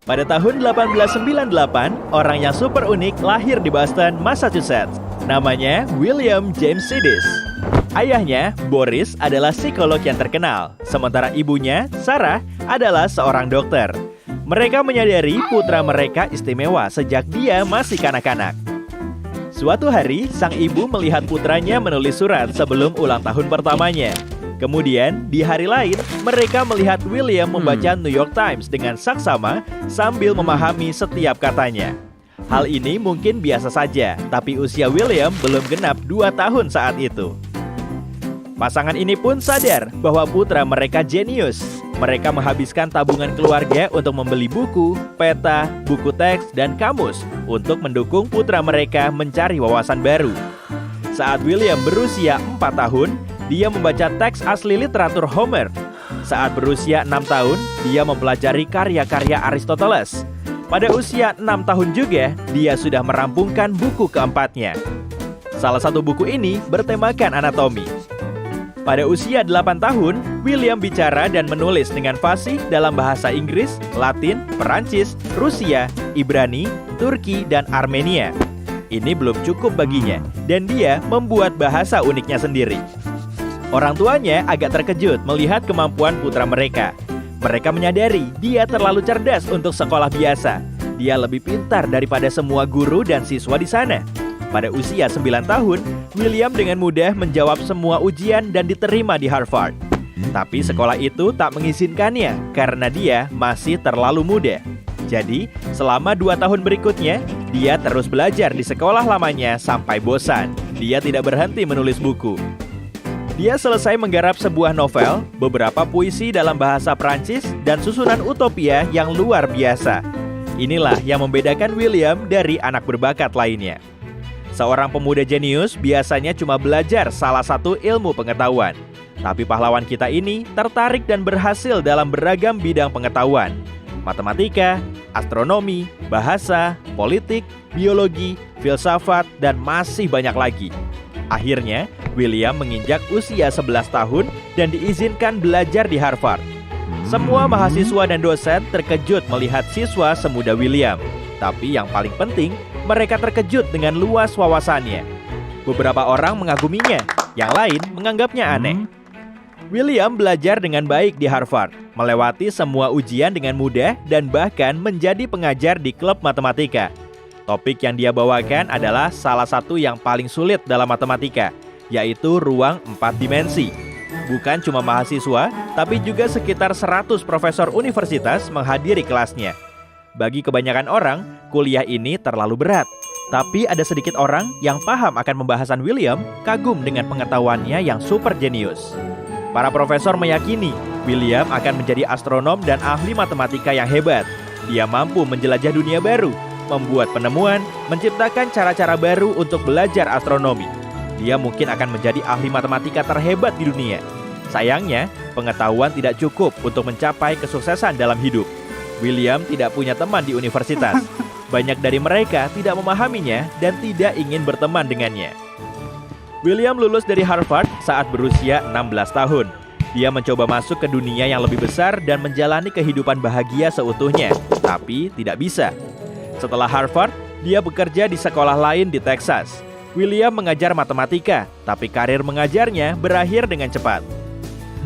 Pada tahun 1898, orang yang super unik lahir di Boston, Massachusetts. Namanya William James Sidis. Ayahnya, Boris, adalah psikolog yang terkenal, sementara ibunya, Sarah, adalah seorang dokter. Mereka menyadari putra mereka istimewa sejak dia masih kanak-kanak. Suatu hari, sang ibu melihat putranya menulis surat sebelum ulang tahun pertamanya. Kemudian, di hari lain, mereka melihat William membaca New York Times dengan saksama sambil memahami setiap katanya. Hal ini mungkin biasa saja, tapi usia William belum genap 2 tahun saat itu. Pasangan ini pun sadar bahwa putra mereka jenius. Mereka menghabiskan tabungan keluarga untuk membeli buku, peta, buku teks, dan kamus untuk mendukung putra mereka mencari wawasan baru. Saat William berusia 4 tahun, dia membaca teks asli literatur Homer. Saat berusia 6 tahun, dia mempelajari karya-karya Aristoteles. Pada usia 6 tahun juga, dia sudah merampungkan buku keempatnya. Salah satu buku ini bertemakan anatomi. Pada usia 8 tahun, William bicara dan menulis dengan fasih dalam bahasa Inggris, Latin, Perancis, Rusia, Ibrani, Turki, dan Armenia. Ini belum cukup baginya, dan dia membuat bahasa uniknya sendiri. Orang tuanya agak terkejut melihat kemampuan putra mereka. Mereka menyadari dia terlalu cerdas untuk sekolah biasa. Dia lebih pintar daripada semua guru dan siswa di sana. Pada usia 9 tahun, William dengan mudah menjawab semua ujian dan diterima di Harvard. Tapi sekolah itu tak mengizinkannya karena dia masih terlalu muda. Jadi, selama 2 tahun berikutnya, dia terus belajar di sekolah lamanya sampai bosan. Dia tidak berhenti menulis buku. Dia selesai menggarap sebuah novel, beberapa puisi dalam bahasa Prancis, dan susunan utopia yang luar biasa. Inilah yang membedakan William dari anak berbakat lainnya. Seorang pemuda jenius biasanya cuma belajar salah satu ilmu pengetahuan. Tapi pahlawan kita ini tertarik dan berhasil dalam beragam bidang pengetahuan. Matematika, astronomi, bahasa, politik, biologi, filsafat, dan masih banyak lagi. Akhirnya, William menginjak usia 11 tahun dan diizinkan belajar di Harvard. Semua mahasiswa dan dosen terkejut melihat siswa semuda William. Tapi yang paling penting, mereka terkejut dengan luas wawasannya. Beberapa orang mengaguminya, yang lain menganggapnya aneh. William belajar dengan baik di Harvard, melewati semua ujian dengan mudah dan bahkan menjadi pengajar di klub matematika. Topik yang dia bawakan adalah salah satu yang paling sulit dalam matematika, yaitu ruang 4 dimensi. Bukan cuma mahasiswa, tapi juga sekitar 100 profesor universitas menghadiri kelasnya. Bagi kebanyakan orang, kuliah ini terlalu berat. Tapi ada sedikit orang yang paham akan pembahasan William, kagum dengan pengetahuannya yang super jenius. Para profesor meyakini William akan menjadi astronom dan ahli matematika yang hebat. Dia mampu menjelajah dunia baru, membuat penemuan, menciptakan cara-cara baru untuk belajar astronomi. Dia mungkin akan menjadi ahli matematika terhebat di dunia. Sayangnya, pengetahuan tidak cukup untuk mencapai kesuksesan dalam hidup. William tidak punya teman di universitas. Banyak dari mereka tidak memahaminya dan tidak ingin berteman dengannya. William lulus dari Harvard saat berusia 16 tahun. Dia mencoba masuk ke dunia yang lebih besar dan menjalani kehidupan bahagia seutuhnya, tapi tidak bisa. Setelah Harvard, dia bekerja di sekolah lain di Texas. William mengajar matematika, tapi karir mengajarnya berakhir dengan cepat.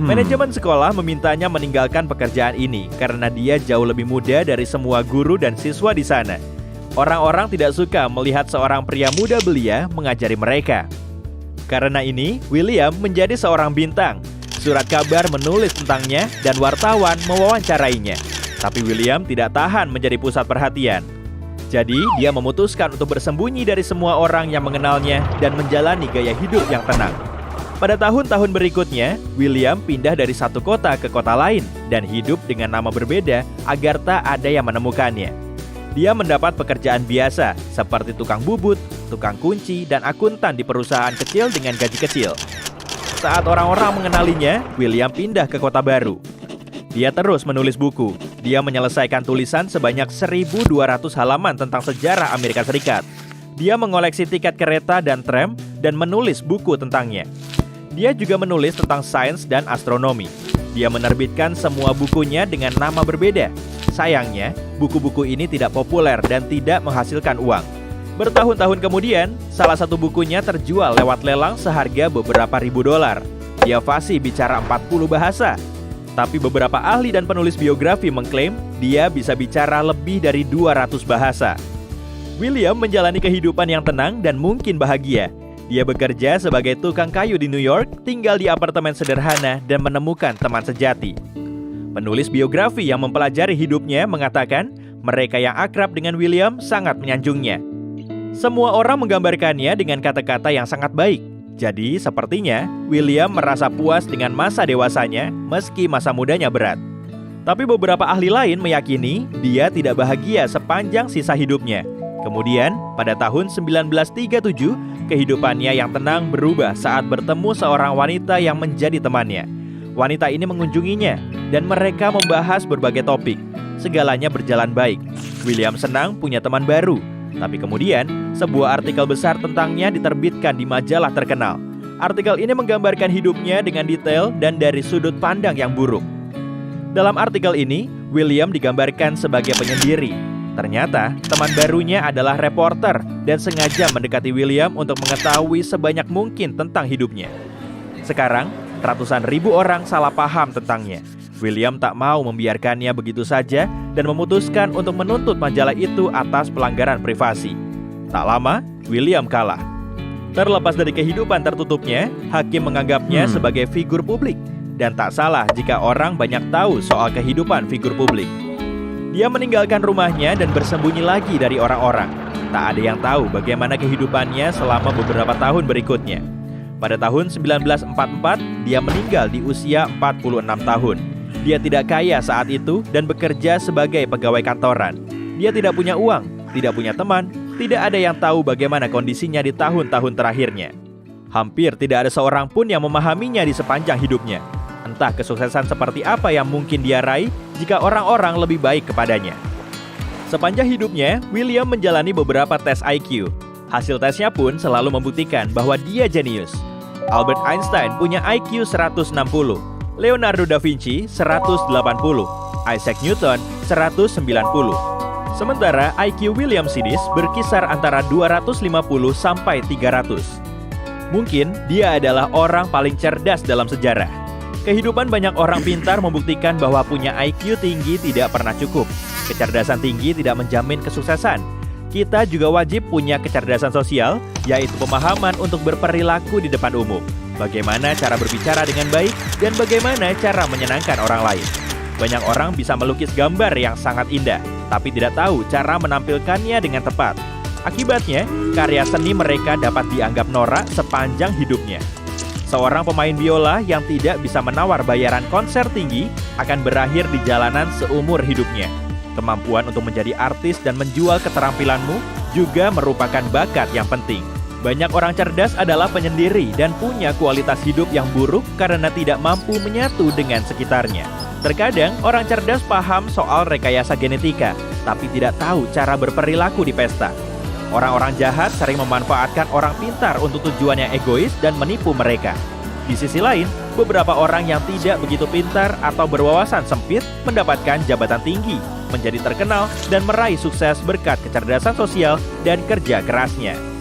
Manajemen sekolah memintanya meninggalkan pekerjaan ini karena dia jauh lebih muda dari semua guru dan siswa di sana. Orang-orang tidak suka melihat seorang pria muda belia mengajari mereka. Karena ini, William menjadi seorang bintang. Surat kabar menulis tentangnya dan wartawan mewawancarainya. Tapi William tidak tahan menjadi pusat perhatian. Jadi, dia memutuskan untuk bersembunyi dari semua orang yang mengenalnya dan menjalani gaya hidup yang tenang. Pada tahun-tahun berikutnya, William pindah dari satu kota ke kota lain dan hidup dengan nama berbeda agar tak ada yang menemukannya. Dia mendapat pekerjaan biasa seperti tukang bubut, tukang kunci, dan akuntan di perusahaan kecil dengan gaji kecil. Saat orang-orang mengenalinya, William pindah ke kota baru. Dia terus menulis buku. Dia menyelesaikan tulisan sebanyak 1.200 halaman tentang sejarah Amerika Serikat. Dia mengoleksi tiket kereta dan tram dan menulis buku tentangnya. Dia juga menulis tentang sains dan astronomi. Dia menerbitkan semua bukunya dengan nama berbeda. Sayangnya, buku-buku ini tidak populer dan tidak menghasilkan uang. Bertahun-tahun kemudian, salah satu bukunya terjual lewat lelang seharga beberapa ribu dolar. Dia fasih bicara 40 bahasa. Tapi beberapa ahli dan penulis biografi mengklaim dia bisa bicara lebih dari 200 bahasa. William menjalani kehidupan yang tenang dan mungkin bahagia. Dia bekerja sebagai tukang kayu di New York, tinggal di apartemen sederhana dan menemukan teman sejati. Penulis biografi yang mempelajari hidupnya mengatakan mereka yang akrab dengan William sangat menyanjungnya. Semua orang menggambarkannya dengan kata-kata yang sangat baik. Jadi, sepertinya William merasa puas dengan masa dewasanya meski masa mudanya berat. Tapi beberapa ahli lain meyakini dia tidak bahagia sepanjang sisa hidupnya. Kemudian, pada tahun 1937, kehidupannya yang tenang berubah saat bertemu seorang wanita yang menjadi temannya. Wanita ini mengunjunginya, dan mereka membahas berbagai topik. Segalanya berjalan baik. William senang punya teman baru. Tapi kemudian, sebuah artikel besar tentangnya diterbitkan di majalah terkenal. Artikel ini menggambarkan hidupnya dengan detail dan dari sudut pandang yang buruk. Dalam artikel ini, William digambarkan sebagai penyendiri. Ternyata, teman barunya adalah reporter dan sengaja mendekati William untuk mengetahui sebanyak mungkin tentang hidupnya. Sekarang, ratusan ribu orang salah paham tentangnya. William tak mau membiarkannya begitu saja dan memutuskan untuk menuntut majalah itu atas pelanggaran privasi. Tak lama, William kalah. Terlepas dari kehidupan tertutupnya, hakim menganggapnya sebagai figur publik. Dan tak salah jika orang banyak tahu soal kehidupan figur publik. Dia meninggalkan rumahnya dan bersembunyi lagi dari orang-orang. Tak ada yang tahu bagaimana kehidupannya selama beberapa tahun berikutnya. Pada tahun 1944, dia meninggal di usia 46 tahun. Dia tidak kaya saat itu dan bekerja sebagai pegawai kantoran. Dia tidak punya uang, tidak punya teman, tidak ada yang tahu bagaimana kondisinya di tahun-tahun terakhirnya. Hampir tidak ada seorang pun yang memahaminya di sepanjang hidupnya. Entah kesuksesan seperti apa yang mungkin dia raih jika orang-orang lebih baik kepadanya. Sepanjang hidupnya, William menjalani beberapa tes IQ. Hasil tesnya pun selalu membuktikan bahwa dia jenius. Albert Einstein punya IQ 160. Leonardo da Vinci 180, Isaac Newton 190. Sementara IQ William Sidis berkisar antara 250 sampai 300. Mungkin dia adalah orang paling cerdas dalam sejarah. Kehidupan banyak orang pintar membuktikan bahwa punya IQ tinggi tidak pernah cukup. Kecerdasan tinggi tidak menjamin kesuksesan. Kita juga wajib punya kecerdasan sosial, yaitu pemahaman untuk berperilaku di depan umum. Bagaimana cara berbicara dengan baik, dan bagaimana cara menyenangkan orang lain. Banyak orang bisa melukis gambar yang sangat indah, tapi tidak tahu cara menampilkannya dengan tepat. Akibatnya, karya seni mereka dapat dianggap norak sepanjang hidupnya. Seorang pemain biola yang tidak bisa menawar bayaran konser tinggi akan berakhir di jalanan seumur hidupnya. Kemampuan untuk menjadi artis dan menjual keterampilanmu juga merupakan bakat yang penting. Banyak orang cerdas adalah penyendiri dan punya kualitas hidup yang buruk karena tidak mampu menyatu dengan sekitarnya. Terkadang orang cerdas paham soal rekayasa genetika, tapi tidak tahu cara berperilaku di pesta. Orang-orang jahat sering memanfaatkan orang pintar untuk tujuan yang egois dan menipu mereka. Di sisi lain, beberapa orang yang tidak begitu pintar atau berwawasan sempit mendapatkan jabatan tinggi, menjadi terkenal dan meraih sukses berkat kecerdasan sosial dan kerja kerasnya.